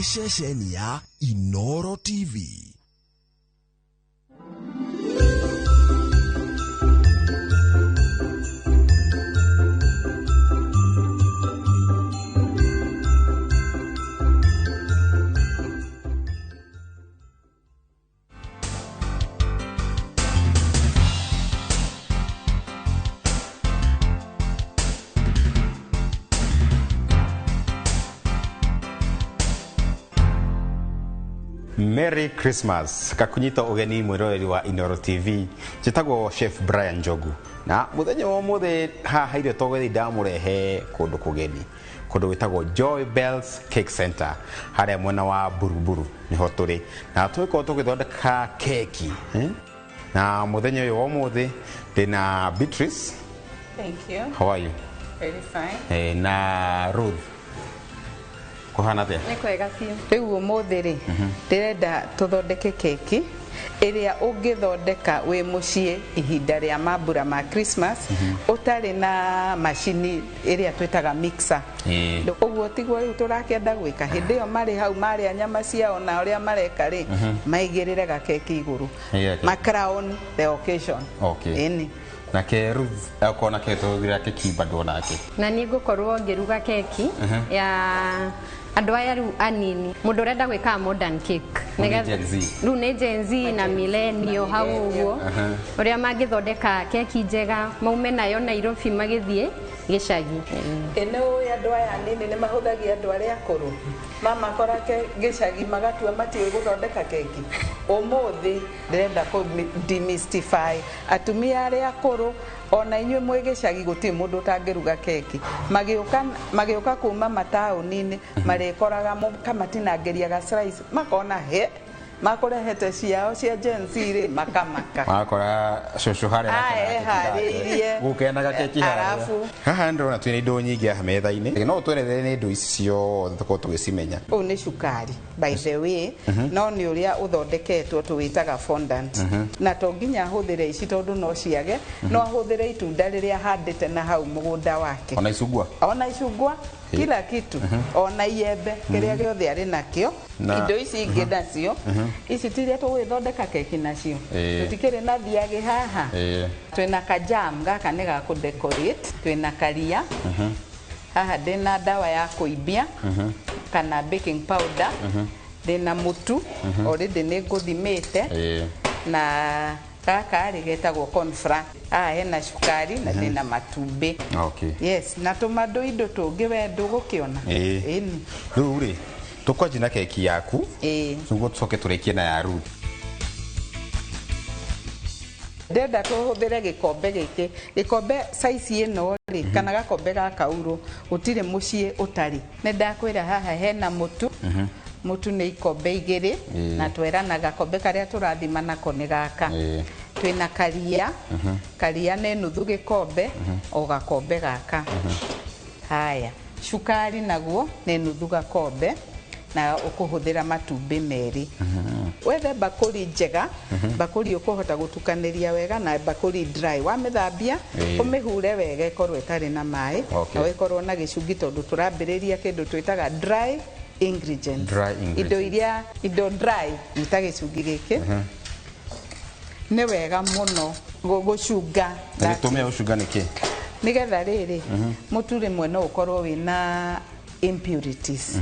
ceceni ya Inoro TV. Merry Christmas. Kakunyita ugeni mwiroreri wa Inoro TV. Jitagwo Chef Brian Njogu. Na muthenya wa muthe haha irio togwethi ndamurehe kundu kugeni. Kundu witagwo Joy Bells Cake Center. Haria mwena wa Buruburu niho turi. Na twiko tugithondeka keki. Na muthenya uyu wa muthe ndina Beatrice. Thank you. How are you? Very fine. Na Ruth. Kohana te. Nikwega biũ. Rĩu ũmũthĩ rĩ ndĩrenda tũthondeke keki ĩrĩa ũngĩthondeka wĩ mũciĩ ihinda rĩa mambura ma Christmas ũtarĩ na macini ĩrĩa twĩtaga mixer. Ũguo tiguo rĩu tũrakĩenda gwĩka hĩndĩ ĩyo marĩ hau marĩa nyama ciao na ũrĩa mareka rĩ maigĩrĩre gakeki igũrũ. Ma crown the occasion. Okay. Na ke Ruth akona ke tũthira keki bado nake. Na niĩ ngũkorwo ngĩruga keki ya andũ aya rĩu anini mũndũ ũrenda gwĩka modern cake rĩu nĩ Gen Z na millennial hau ũguo ũrĩa mangĩthondeka keki njega maume nayo Nairobi magĩthiĩ gĩcagi. Ĩno andũ aya anini nĩ mahũthagia andũ arĩa akũrũ mama korake gĩcagi magatua matiĩ gũthondeka keki. Ũmũthĩ ndĩrenda kũ demystify atumia arĩa akũrũ ona inyuĩ mwĩ gĩcagi gũtirĩ mũndũ ũtangĩruga keki. Magĩũka kuma mataũni-inĩ marĩkoraga kamatinangĩria ga slice makona he makorehete ciao cia Gen Z rĩ makamaka makora cũcũ harĩa gũkenaga keki harĩa haha ndĩrona twĩna indo nyingĩ haha metha-inĩ no tũerethere nĩ indo icio tũkorwo tũgĩcimenya. Ũyũ nĩ cukari by the way no nĩ ũrĩa ũthondeketwo tũwĩtaga fondant na to nginya ahũthĩre ici tondũ no ciage no ahũthĩre itunda rĩrĩa handĩte na hau mũgũnda wake ona icungwa kila kitu ona iembe kĩrĩa gĩothe arĩ nakĩo indo ici ingĩ nacio ici tiria tũgwĩthondeka keki nacio tũtikĩrĩ na thiagĩ haha twĩna kajam gaka nĩ ga kũdecorate twĩna karia haha ndĩna ndawa ya kũimbia kana baking powder ndĩna mũtu already nĩ ngũthimĩte na gaka rĩ getagwo corn flour hena cukari na ndĩna matumbĩ. Yes na tũmando indo tũngĩ we ndũgũkĩona. Rĩu rĩ tũkwanjia na keki yaku nĩguo tũcoke tũrĩkie na ya Ruth. Ndenda tũhũthĩre gĩkombe gĩkĩ gĩkombe size ĩno rĩ kana gakombe gaka urũ ũtirĩ mũciĩ ũtarĩ. Nĩ ndakwĩra haha hena mũtu mũtu nĩ ikombe igĩrĩ na twerana gakombe karĩa tũrathima nako nĩ gaka. Twĩna karia karia nĩ nuthu gĩkombe o gakombe gaka. Haya cukari naguo nĩ nuthu gakombe na ũkũhũthĩra matumbĩ merĩ. Wethe bakũri njega bakũri ũkũhota gũtukanĩria wega na bakũri dry wamĩthambia ũmĩhure wega ĩkorwo ĩtarĩ na maĩ na ĩkorwo na gĩcungi tondũ tũrambĩrĩria kĩndũ twĩtaga dry ingredient. Indo dry nita gĩcungi gĩkĩ nĩ wega mũno gũcunga. Gĩtũmi ũcunga nĩkĩ? Nĩgetha rĩrĩ mũtu rĩmwe no ũkorwo wĩna impurities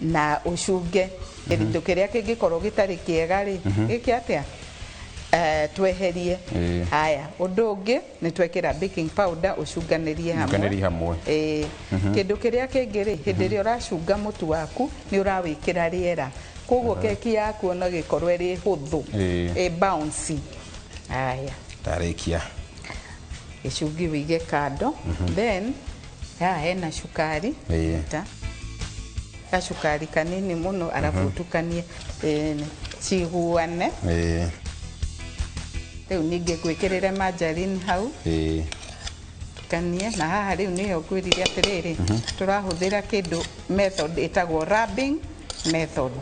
na ũcunge kĩndũ kĩrĩa kĩngĩkorwo gĩtarĩ kĩega rĩ gĩkĩ atĩa tweherie. Haya ũndũ ũngĩ nĩ twekĩra baking powder ũcunganĩrie hamwe. Kĩndũ kĩrĩa kĩngĩ rĩ hĩndĩ ĩrĩa ũracunga mũtu waku nĩ ũrawĩkĩra rĩera koguo keki yaku ona gĩkorwo ĩrĩ hũthũ bouncy. Haya tarĩkia gĩcungi wĩige kando then haha hena cukari gacukari kanini mũno arabu ũtukanie ciguane. Rĩu ningĩ gwĩkĩrĩre margarine hau tukanie na haha rĩu nĩho ngwĩrire atĩrĩrĩ tũrahũthĩra kĩndũ method ĩtagwo rubbing method.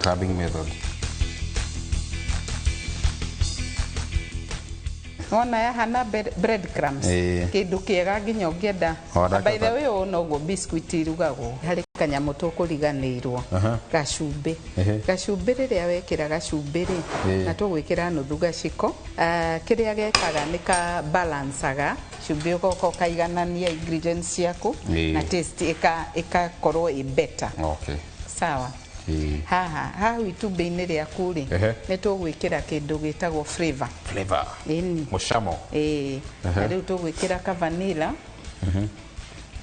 Ona ya hana breadcrumbs. Kindu kiega nginya ungienda. By the way no go biscuit irugagwo. Hari kanyamo tukuriganirwo. Gacumbi. Gacumbi riria wekira gacumbi ri na tugwikira nuthu gaciko. Kiria gekaga ni ka balanceaga. Cumbi ukoko kaiganania ingredients yaku na taste ikakorwo i better. Okay. Sawa. Haha itumbĩ-inĩ rĩaku rĩ nĩ tũgwĩkĩra kĩndũ gĩtagwo flavor mũcamo rĩu tũgwĩkĩra ka vanilla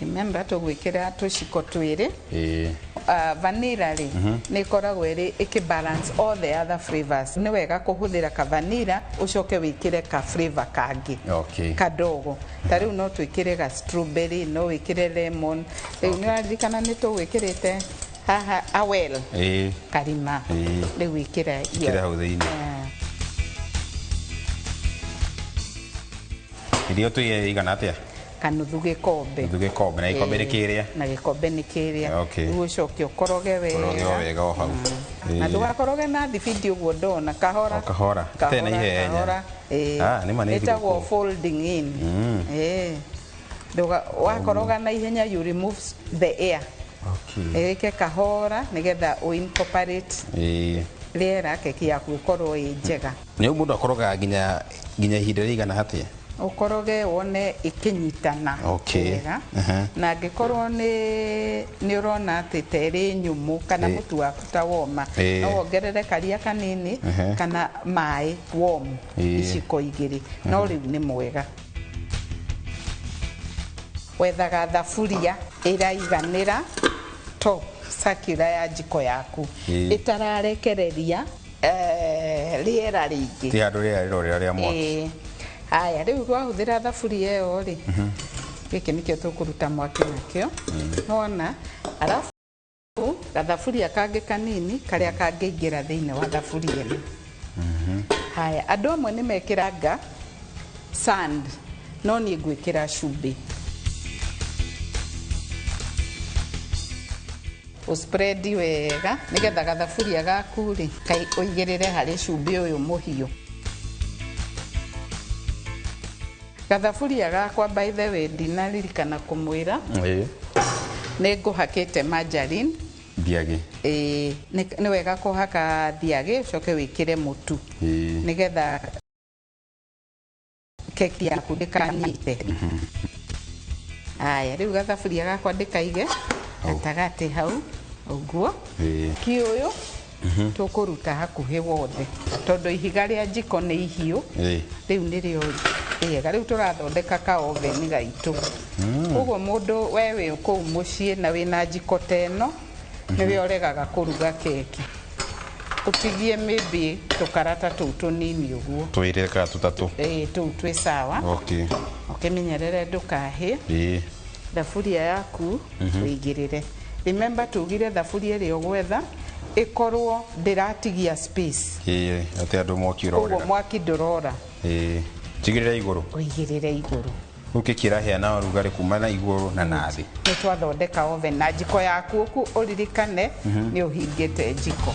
remember tũgwĩkĩra tũciko twĩrĩ vanilla rĩ nĩ koragwo ĩrĩ balance all the other flavors nĩ wega kũhũthĩra ka vanilla ũcoke wĩkĩre ka flavor kangĩ kadogo ta rĩu no twĩkĩre ga strawberry no wĩkĩre lemon rĩu nĩ waririkana nĩ tũgwĩkĩrĩte haha awel karima rĩu wĩkĩra hau thĩinĩ irio tũigana atĩa kanuthu gĩkombe na gĩkombe nĩ kĩrĩa na gĩkombe nĩ kĩrĩa rĩu ũcoke ũkoroge wega o hau na ndũgakoroge na thibindi ũguo ndona kahora tena ihenya nĩ ma nĩ ĩtagwo folding in wakoroga na ihenya you remove the air eke kahora nigetha incorporate rĩera keki yaku ikorwo ĩ njega nĩ mũndũ akoroga nginya ihinda rĩigana atĩa ukoroge wone ikinyitana wega na angĩkorwo nĩ ũrona atĩ terĩ nyũmũ kana mũtu waku ta woma no wongerere karia kanini kana maĩ warm iciko igĩrĩ no rĩu nĩ mwega wethaga thaburia ĩraiganĩra top circular ya jiko yaku itararekereria rĩera rĩingĩ ti handũ rĩera rĩa mwaki haya rĩu twahũthĩra thaburia ĩyo rĩ gĩkĩ nĩkĩo tũkũruta mwaki nakĩo nona arafu gathaburia kangĩ kanini karĩa kangĩingĩra thĩinĩ wa thaburia ĩno haya andũ amwe nĩ mekĩranga sand no niĩ ngwĩkĩra cumbĩ spread wega nigetha gathaburia gaku ri kai uigirire hari cumbĩ ũyũ mũhiũ gathaburia gakwa by the way ndinaririkana kũmwĩra nĩ ngũhakĩte margarine thiagĩ nĩ wega kũhaka thiagĩ ũcoke wĩkĩre mũtu nigetha keki yaku ndĩkanyite aya rĩu gathaburia gakwa ndĩkaige gatagatĩ hau ũguo kĩũyũ tũkũruta hakuhĩ wothe tondũ ihiga rĩa jiko nĩ ihiũ rĩu nĩrĩo rĩega rĩu tũrathondeka ka oven gaitũ ũguo mũndũ we wĩ kũu mũciĩ na wĩna jiko teno nĩwe ũregaga kũruga keki utigie maybe tũkarata tũu tũnini ũguo twĩrĩ ka tũtatũ tũu twĩ sawa ũkĩmenyerere ndũkahĩ thaburia yaku ũigĩrĩre remember tugire thaburia ĩrĩa ũgwetha ĩkorwo ndĩratigia space atĩ andũ mwaki ũrora ũguo mwaki ndũrora tigĩrĩre igũrũ ũigĩrĩre igũrũ ũkĩkĩrahĩa na ũrugarĩ kuma na igũrũ na nathĩ nĩ twathondeka oven na jiko yaku ũku ũririkane nĩ ũhingĩte jiko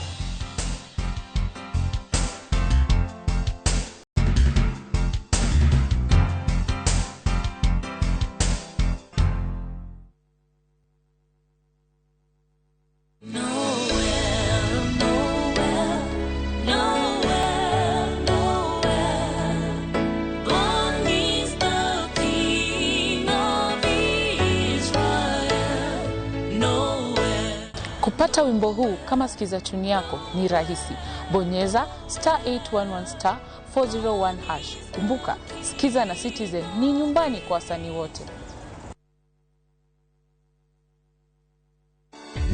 Kupata wimbo huu kama sikiza tuni yako ni rahisi. Bonyeza *811 *401#. Kumbuka, Sikiza na Citizen ni nyumbani kwa wasanii wote.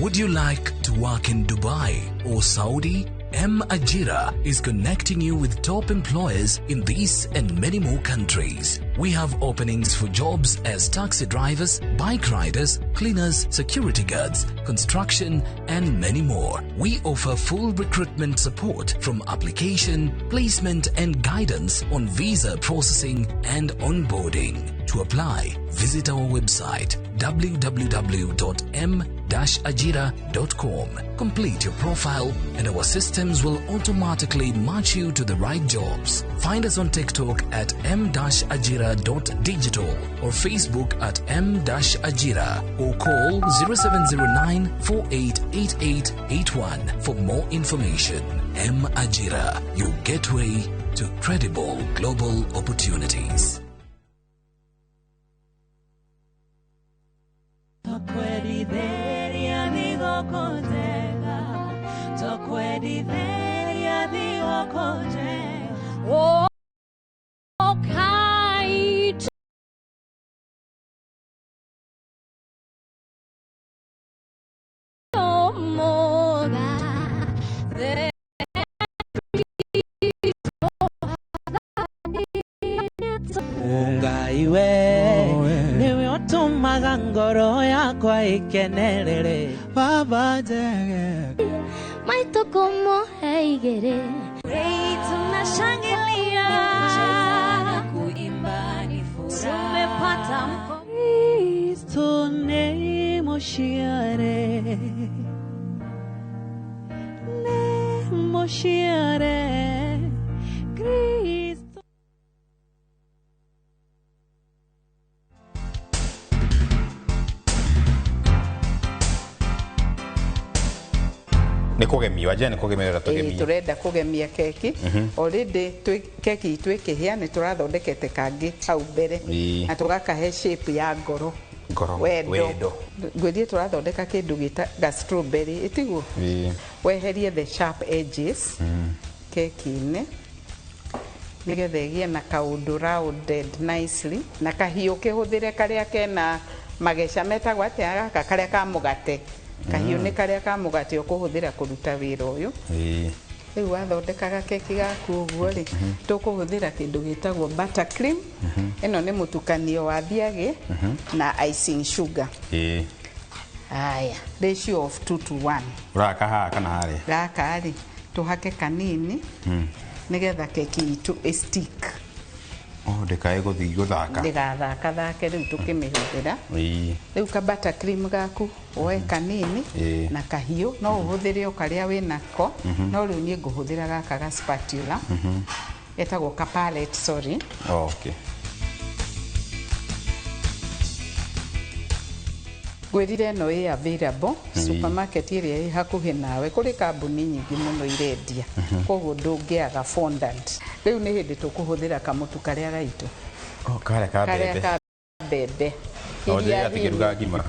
Would you like to work in Dubai or Saudi? M-Ajira is connecting you with top employers in these and many more countries. We have openings for jobs as taxi drivers, bike riders, cleaners, security guards, construction, and many more. We offer full recruitment support from application, placement, and guidance on visa processing and onboarding. To apply, visit our website www.m-ajira.com. m-ajira.com. Complete your profile and our systems will automatically match you to the right jobs. Find us on TikTok at m-ajira.digital or Facebook at m-ajira or call 0709-488881 for more information. M-Ajira, your gateway to credible global opportunities. Niwe otumaga ngoro yakwa ikenerere baba jege maito como heigere tunashangilia kuimba ni furaha tumepata Kristo nemoshiare Kristo. Nikugemia waje nikugemia tugemia turenda kugemia keki already keki twikihia ni turathondekete kangi hau mbere na tugakahe shape ya ngoro wendo gwithie turathondeka kindu gita ga strawberry itiguo weherie the sharp edges keki-ini nigetha igie na kaundu rounded nicely na kahiu kihuthire karia kena mageca metagwo atia gaka karia ka mugate kahiu ni karia ka mugate ukuhuthira kuruta wira uyu riu wathondekaga keki gaku uguo ri tukuhuthira kindu gitagwo buttercream ino ni mutukanio wa thiagi na icing sugar haya ratio of 2 to 1 uraka ha kana hari gaka ri tuhake kanini nigetha keki itu stick ndikae guthi guthaka ndigathaka riu tukimihuthira riu ka buttercream gaku oe kanini na kahiu no uhuthire okaria winako no riu nie nguhuthira gaka ga spatula etagwo ka palette sorry okay gwirire no ĩ available supermarket iria ĩ hakuhi nawe kuri kambuni nyingi muno irendia koguo ndungiaga fondant riu ni hindi tukuhuthira kamutu karia gaitu kare ka bebe iria tigiruga ngima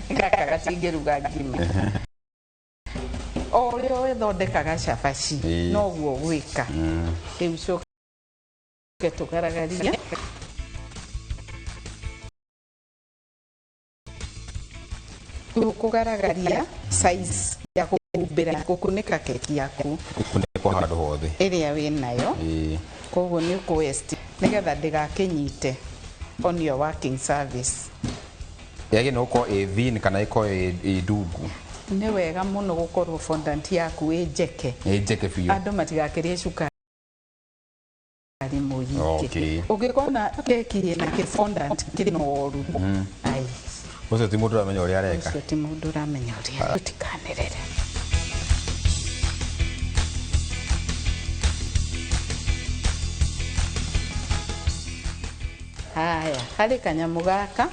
gaka gatingiruga ngima orio wethondekaga cabaci no guo gwika riu coke tugaragaria kugaragaria size ya kumbira gukunika keki yaku kuniko handu hothe iria winayo koguo ni ukwest nigetha ndigakinyite on your working service yage no ko thin kana iko ndungu ni wega muno gukorwo fondant yaku njeke biu andu matigakirie cukari muingi ungikona keki ina fondant kiri noru ai ucio ti mundu uramenya uria areka ucio ti mundu uramenya uria tutikanirere haya hari kanyamu gaka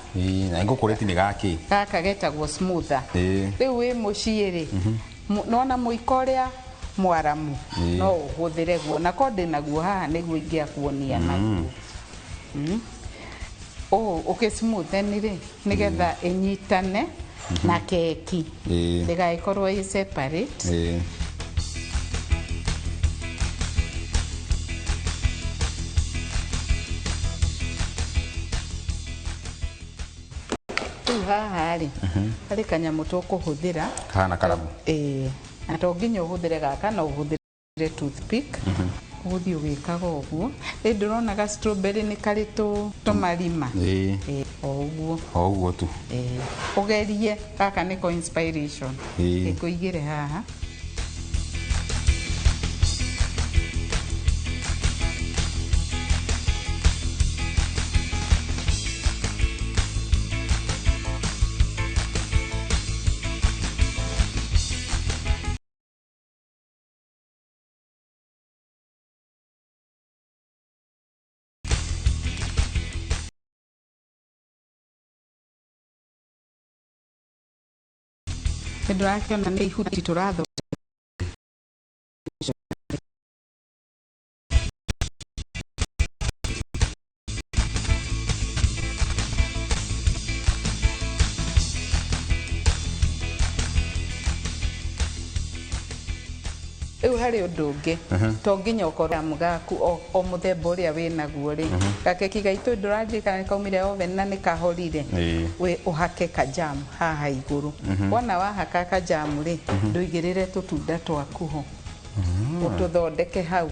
na ngukureti ni gaki gaka getagwo smoother riu wi muciiri nona muiko uria mwaramu no uhuthire guo na kondi naguo haha niguo ingiakuonia naguo ukismoothen ri nigetha inyitane na keki ndigaikorwo i separate haha ri hari kanyamu tukuhuthira kana karamu na to nginya uhuthire gaka na uhuthire toothpick uthi ugikaga uguo ndirona ga strawberry ni kari tumarima uguo tu ugerie gaka ni ko inspiration ikuigire haha ndirakiona ni ihuti turatho eu hari udungi to nginya ukorwa mugaku o muthemba uria winaguo ri gakeki gaitu ndurathie kana kaumire oven na nikahorire we uhake kajam haha iguru wona wahaka kajam ri nduigirire tutunda twaku ho ututhondeke hau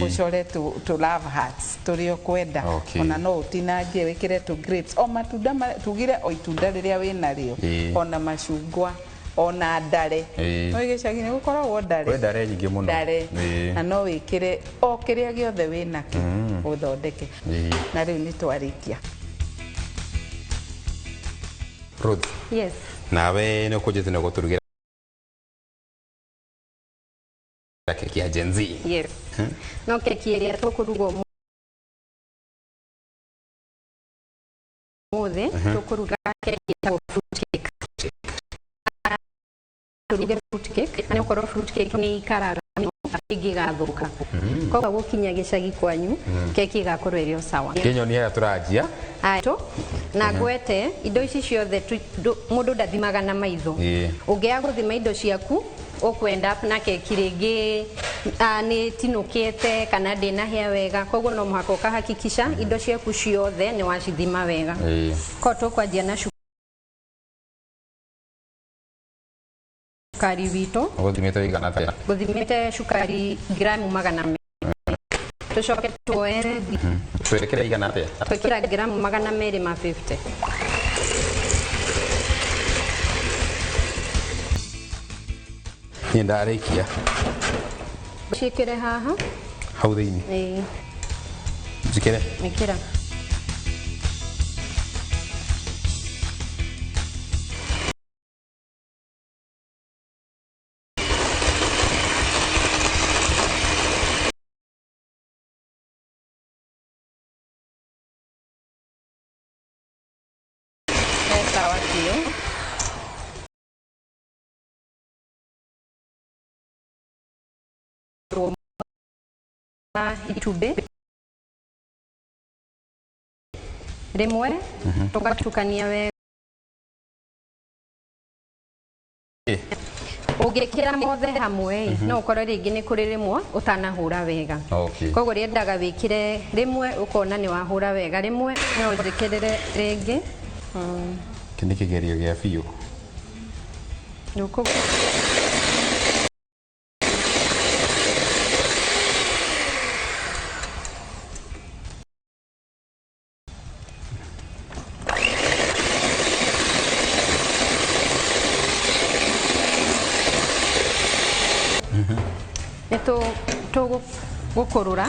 ucore tu love hearts turio kwenda ona no utinangie wikire tu grapes o matunda tugire o itunda riria winario ona mashungwa ona ndare no igicagi ni gukoragwo ndare ndare nyingi muno ndare na no wikire o kiria giothe winaki uthondeke na riu ni twarikia Ruth. Yes. Nawe no kujete no guturugira keki ya Gen Z. Yes. No keki iria tukuruga mothe tukuruga keki ya fruit cake. Turuge fruit cake na ukoro fruit cake ni karaga igigathuka koguo gukinya gicagi kwanyu keki igakorwo irio sawa kinyo ni ya turajia aito na gwete indo ici ciothe mundu ndathimaga na maitho ungia guthima indo ciaku ukwenda na keki ringi ni tinukite kana ndina hia wega koguo no muhaka ukahakikisha indo ciaku ciothe ni wacithima wega ko tukwanjia na shukari wito guthimite igana atia guthimite shukari gramu 100 tucoke tuoere twekera igana atia twekera gramu 250 ni ndarikia shikire haha hau thiini jikire ikira itube rimwe tugatukania wega ugikira mothe hamwe no ukore ringi ni kuri rimwe utanahura wega koguo riendaga wikire rimwe ukona ni wahura wega rimwe no ujikirire ringi kini kigerio gia fiu nuko to gukurura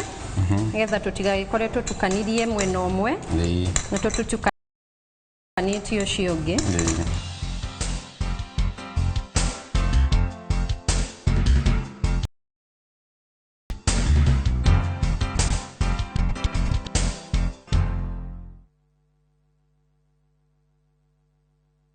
ngetha tutigagikore tutukanirie mwena umwe na tutukanitio cio ngi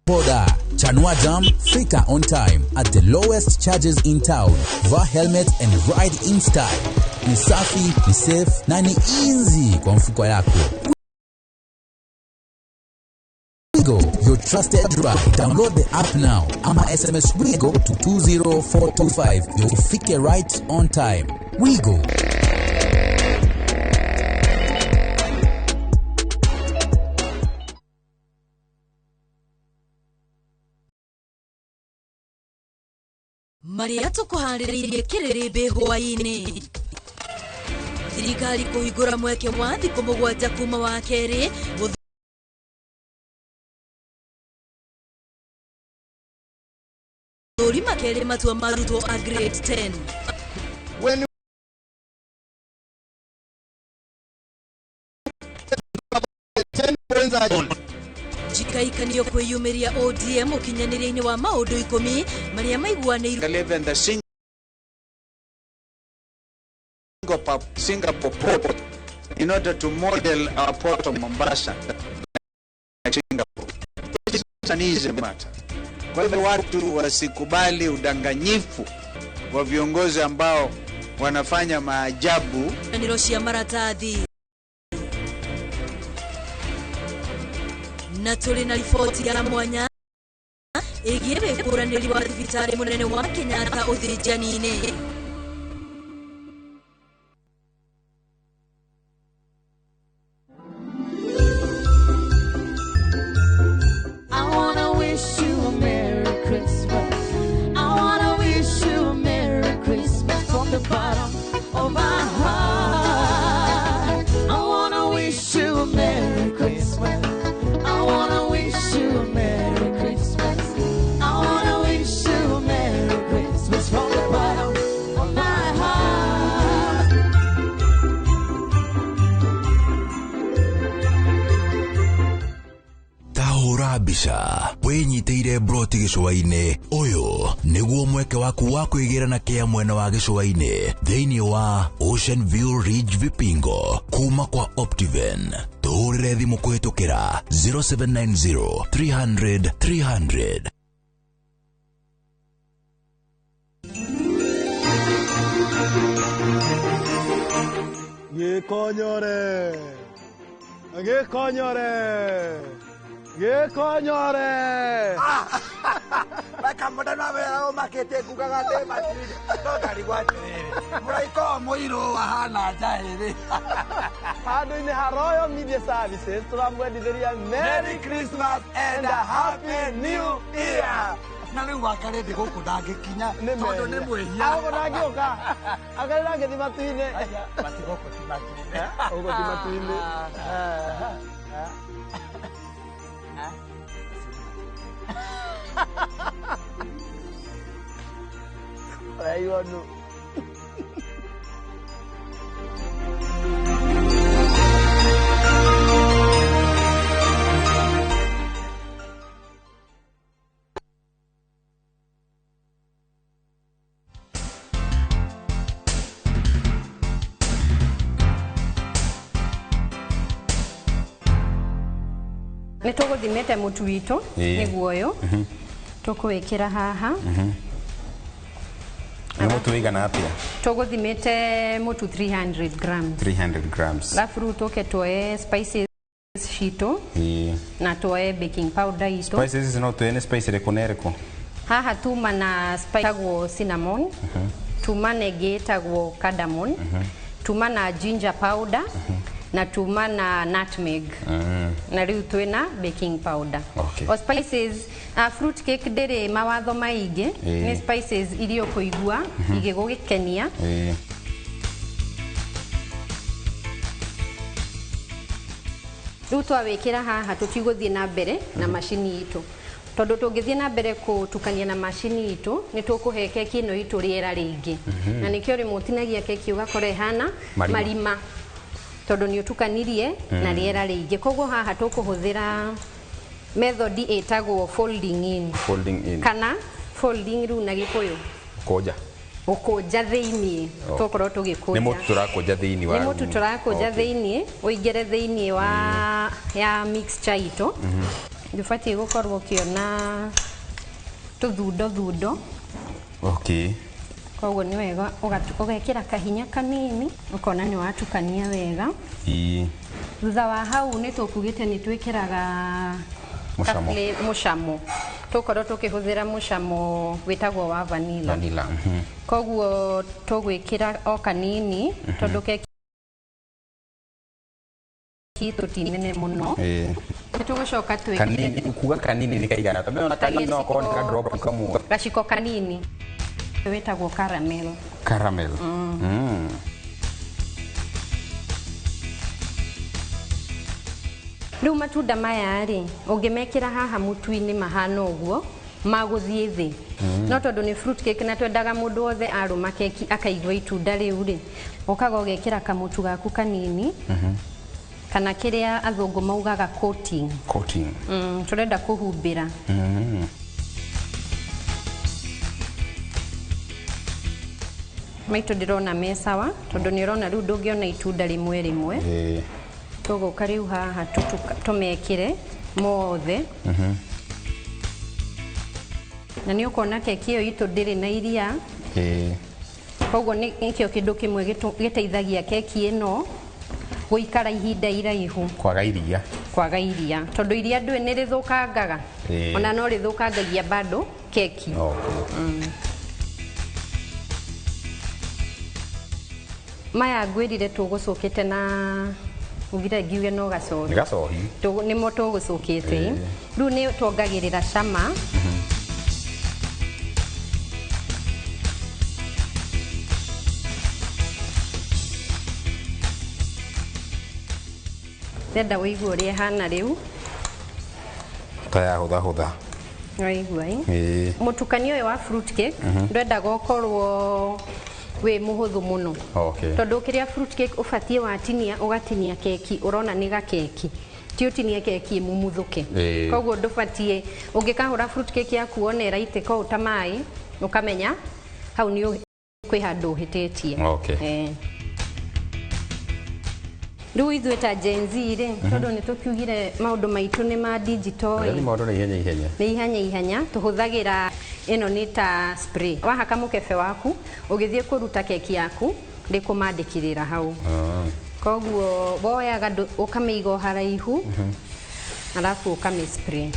Boda, Chanua Jam, Fika on time at the lowest charges in town. Wear helmet and ride in style. Ni safi, ni safe, na ni easy kwa mfuko yako. Wigo, your trusted ride. Download the app now. Ama SMS Wigo to 20425. You'll fika right on time. Wigo. Maria tukuhariririe kiriribe hwaini thirikari kuhingura mweke wa thiku mugwanja kuma wa keri guthurima keri matua marutwo a grade 10 when jikaikanio kwiyumiria ODM ukinyaniriini wa maundu 10 maria maiguanirwo Singapore port in order to model our port of Mombasa like Singapore. It's an easy matter. Kwa hivyo watu wasikubali udanganyifu wa viongozi ambao wanafanya maajabu. Niroshia maratathi na tuli na ripoti ya mwanya igiye kuraniri wa thibitari munene wa Kenyatta uthijanine. Bisha wenyiteire broti gicwaine uyu niguo mweke waku wa kwigera na kia mwena wa gicwaine thiini wa Ocean View Ridge Vipingo kuma kwa Optiven. Tuhurire thimu kuhitukira 0790 300 300. Gekonyore Gekonyore Baka modana wera o makete kugaga de matiri to kari gwatiri muraiko moiro wahana jahiri Hado ni Royal Media Services turamwendithia Merry Christmas and a Happy New Year. Na riu wakare de guku ndagikinya tondu ni mwehia ago ndagioka agarira ngethi matuine batigoko ti matuine ogo ti matuine Aí eu não. Nituguthimete mutu witu niguo uyu tukuwikira haha na mutu wigana atia tuguthimete mutu 300 grams 300 grams lafu tuke tuoe spices shito na tuoe baking powder ito spices no tuene spice rekonereko haha tuma na spice tagwo cinnamon tuma na getagwo cardamom tuma na ginger powder na tuma na nutmeg na riu twina baking powder o spices fruit cake dere mawatho maingi ni spices irio kuigua igigugikenia riu twawikira haha tutiguthie na mbere na machini itu tondu tungithie na mbere kutukania na machini itu ni tukuhe keki ino itu riera ringi na nikio rimutinagia keki ugakora hana marima tondu ni utukanirie na riera ringi koguo haha tukuhuthira method etagwo folding in kana folding ru na gikuyu ukunja thiini tukorwo tugikuja ni mutu turakunja thiini wa ni mutu turakunja thiini uingire thiini wa ya mixture ito ndufati gukorwo kiona tuthundo koguo ni wega ugekira kahinya kanini ukona ni watukania wega thutha wa hau ni tukugite ni twikiraga mushamo tukorwo tukihuthira mushamo witagwo wa vanilla koguo tugwikira o kanini tondu keki kitu tinene muno tugucoka kanini ukuga kanini nikaigana tondu na kanini no ko ka drop kamwe gaciko kanini witagwo caramel riu matunda maya ri ungimekira haha mutu-ini mahana uguo maguthie thi no tondu ni fruit cake na twendaga mundu wothe aruma keki akaigwa itunda riu ri ukaga ugekira kamutu gaku kanini kana kiria athungu maugaga coating turenda kuhumbira maitu ndirona mesawa tondu ni urona riu ndungiona itunda rimwe tuguka riu haha tumekire mothe na nĩ ũkona keki ĩyo itũ ndĩrĩ na iria koguo nĩkĩo kĩndũ kĩmwe gĩteithagia keki ĩno gũikara ihinda iraihu kwaga iria tondũ iria ndũĩ nĩ rĩthũkangaga ona no rĩthũkangagia bado keki. Maya ngwĩrire tũgũcũkĩte na ugire ngiuge no gacohi nĩmo tũgũcũkĩte rĩu nĩ tuongagĩrĩra cama ndenda wĩigua ũrĩa hana rĩu ta hũtha waigua mũtukanio ũyũ wa fruit cake ndwendaga ũkorwo wĩ mũhũthũ mũno tondũ kĩrĩa fruit cake ũbatiĩ watinia ũgatinia keki ũrona nĩ gakeki ti ũtinie keki mũmuthũke koguo ndũbatiĩ ũngĩkahũra fruit cake yaku wona ĩraitĩka ũũ ta maĩ ũkamenya hau nĩ kwĩ handũ ũhĩtĩtie. Rĩu ithuĩ ta Gen Z rĩ tondũ nĩ tũkiugire maũndũ maitũ nĩ ma digital nĩ ihenya tũhũthagĩra ĩno nĩ ta spray wahaka mũkebe waku ũgĩthiĩ kũruta keki yaku ndĩkũmandĩkĩrĩra hau koguo woyaga ũkamĩiga haraihu alafu ũkamĩ spray.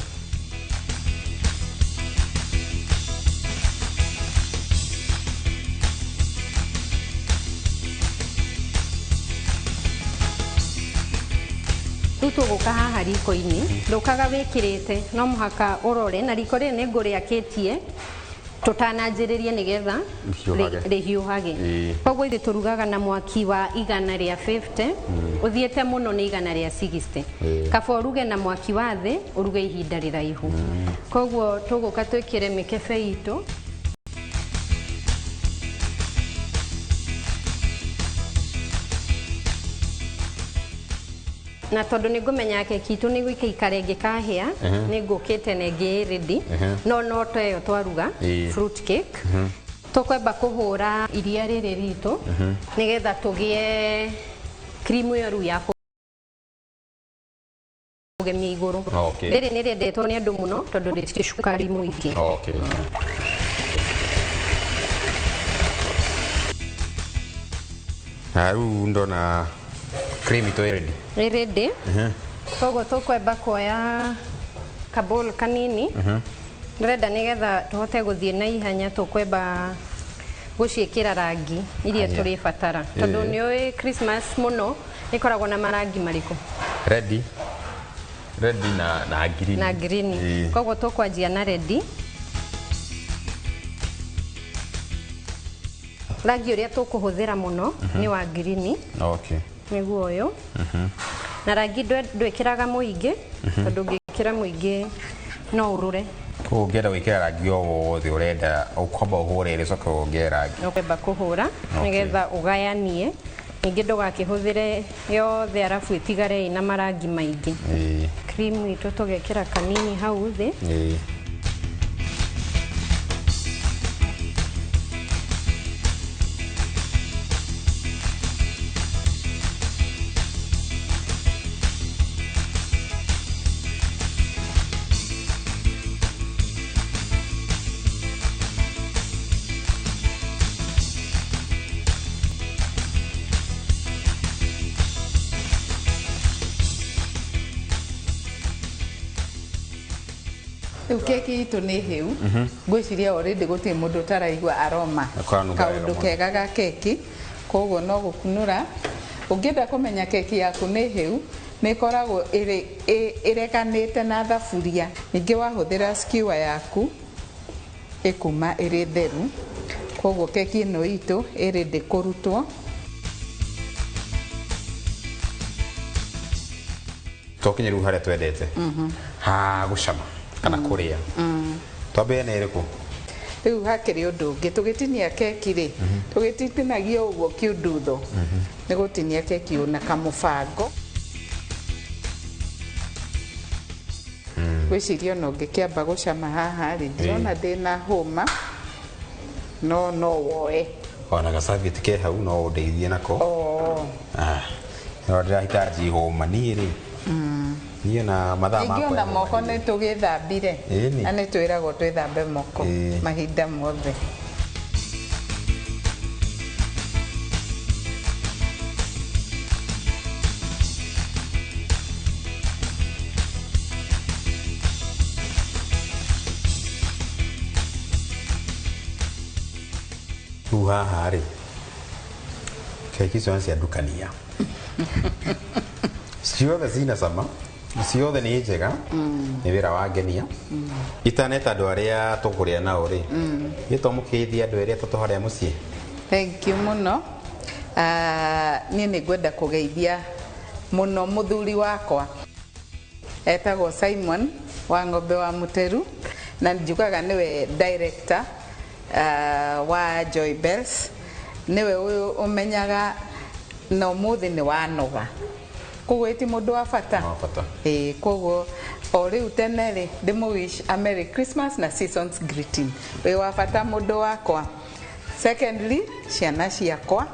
Tũgũka haha riko-inĩ ndũkaga wĩkĩrĩte no mũhaka ũrore na riko rĩrĩ nĩ ngũrĩakĩtie tũtananjĩrĩrie nĩgetha rĩhiũhage koguo ithuĩ tũrugaga na mwaki wa 150 ũthiĩte mũno nĩ 160 kaba ũruge na mwaki wa thĩ ũruge ihinda rĩraihu koguo tũgũka twĩkĩre mĩkebe itũ na tondũ nĩ ngũmenya keki itũ nĩ gũikaikara ĩngĩkahĩa nĩ ngũkĩte na ĩngĩ ready no ta ĩyo twaruga fruit cake tũkwamba kũhũra iria rĩrĩ ritũ nĩgetha tũgĩe cream ĩyo rĩu ya kũgemia igũrũ rĩrĩ nĩ rĩendetwo nĩ andũ mũno tondũ rĩtirĩ cukari mũingĩ. Rĩu ndona cream ito ready. Ready. Koguo tũkwamba kuoya kabol kanini. Ndĩrenda nĩgetha tũhote gũthiĩ na ihenya tũkwamba gũciĩkĩra rangi iria tũrĩbatara. Tondũ nĩ ũĩ Christmas mũno ĩkoragwo na marangi marĩkũ? Red na green. Na green. Koguo tũkwanjia na red. Rangi ũrĩa tũkũhũthĩra mũno nĩ wa green. Nĩguo ũyũ na rangi ndwĩkĩraga mũingĩ tondũ ũngĩkĩra mũingĩ no ũrũre koguo ũngĩenda gwĩkĩra rangi o wothe ũrenda ũkwamba ũhũre ĩrĩcoka wongerere rangi ũkwamba kũhũra nĩgetha ũgayanie ningĩ ndũgakĩhũthĩre yothe arabu ĩtigare ĩna marangi maingĩ cream itũ tũgekĩra kanini hau thĩ keki itũ nĩ hĩu ngwĩciria already gũtirĩ mũndũ ũtaraigua aroma kaũndũ kega ga keki koguo no gũkunũra ũngĩenda kũmenya keki yaku nĩ hĩu nĩ ĩkoragwo ĩrekanĩte na thaburia ningĩ wahũthĩra skewer yaku ĩkuma ĩrĩ theru koguo keki ĩno itũ ĩrĩ kũrutwo tũkinye rĩu harĩa twendete ha gũcama kana kũrĩa twambie na ĩrĩkũ rĩu hakĩrĩ ũndũ ũngĩ tũgĩtinia keki rĩ tũgĩtitinagia ũguo kĩundutho nĩ gũtinia keki na kamũbango gwĩciria no ngĩkĩamba gũcama haha rĩ ndĩrona ndĩna hũma no woe ona gacabieti ke hau no ũndeithie nako no ndĩrahitaji hũma niĩ rĩ Niĩ na mathaa makwa. Ingĩona moko nĩ tũgĩthambire. Na nĩ twĩragwo twĩthambe moko mahinda mothe. Hari keki cia ndukania ciothe zina sama ciothe nĩ njega nĩ wĩra wa ngenia itaneta andũ arĩa tũkũrĩa nao rĩ gĩtomũkĩithia andũ arĩa tũtũharĩa mũciĩ. Thank you muno. Niĩ nĩ ngwenda kũgeithia muno mũthuri wakwa etagwo Simon wa Ng'ombe wa Muteru na njugaga niwe director wa Joy Bells niwe umenyaga no muthi ni wanoga koguo iti mundu wa bata koguo o riu tene ri ndimu wish a Merry Christmas na seasons greeting we wa bata mundu wakwa. Secondly ciana ciakwa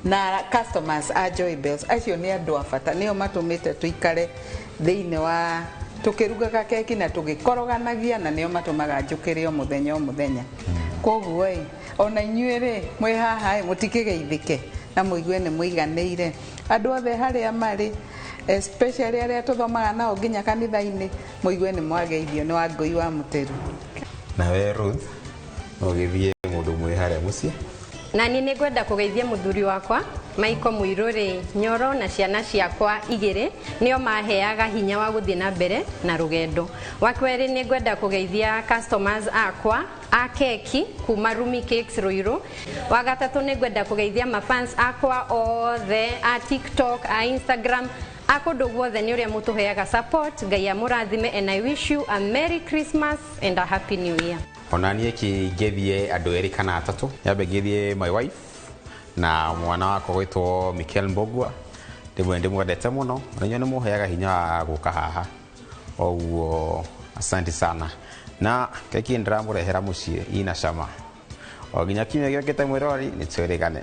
na customers a Joy Bells acio ni andu a bata nio matumite tuikare thiini wa tukirugaga keki na tugikoroganagia na nio matumaga njukire o muthenya koguo ona inyuire mwe haha mutikigeithike na muigue ni muiganeire andu othe haria mari especially aria tuthomaga nao nginya kanitha-ini muigue ni mwageithio ni wa Ngui wa Muteru. Na we Ruth ogithie mundu mwe haria mucie. Na ni ngwenda kugeithia muthuri wakwa Maiko Muiruri Nyoro na ciana ciakwa igiri nio maheaga hinya wa guthie na mbere na rugendo. Wakweri ni ngwenda kugeithia customers akwa a keki kuma Rumi Cakes Ruiru. Wagatatu ni ngwenda kugeithia mafans akwa othe a TikTok, a Instagram, akundu guothe ni uria mutuheaga support. Ngai amurathime and I wish you a Merry Christmas and a Happy New Year. Ona niĩ kĩngethie andũ erĩ kana atatũ nyambe ngethie my wife na mwana wako gwĩtwo Michael Mbogwa ndĩmwendete mũno na nĩ mũheaga hinya wa gũka haha oguo asante sana na keki ndĩramũrehera mũciĩ ina cama o nginya kiumia gĩokĩte mwĩrori nĩ twĩrĩgane.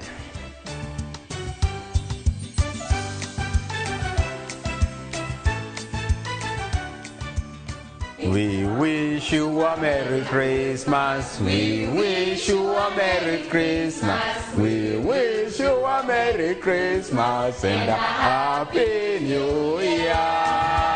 We wish you a Merry Christmas. We wish you a Merry Christmas. We wish you a Merry Christmas and a Happy New Year.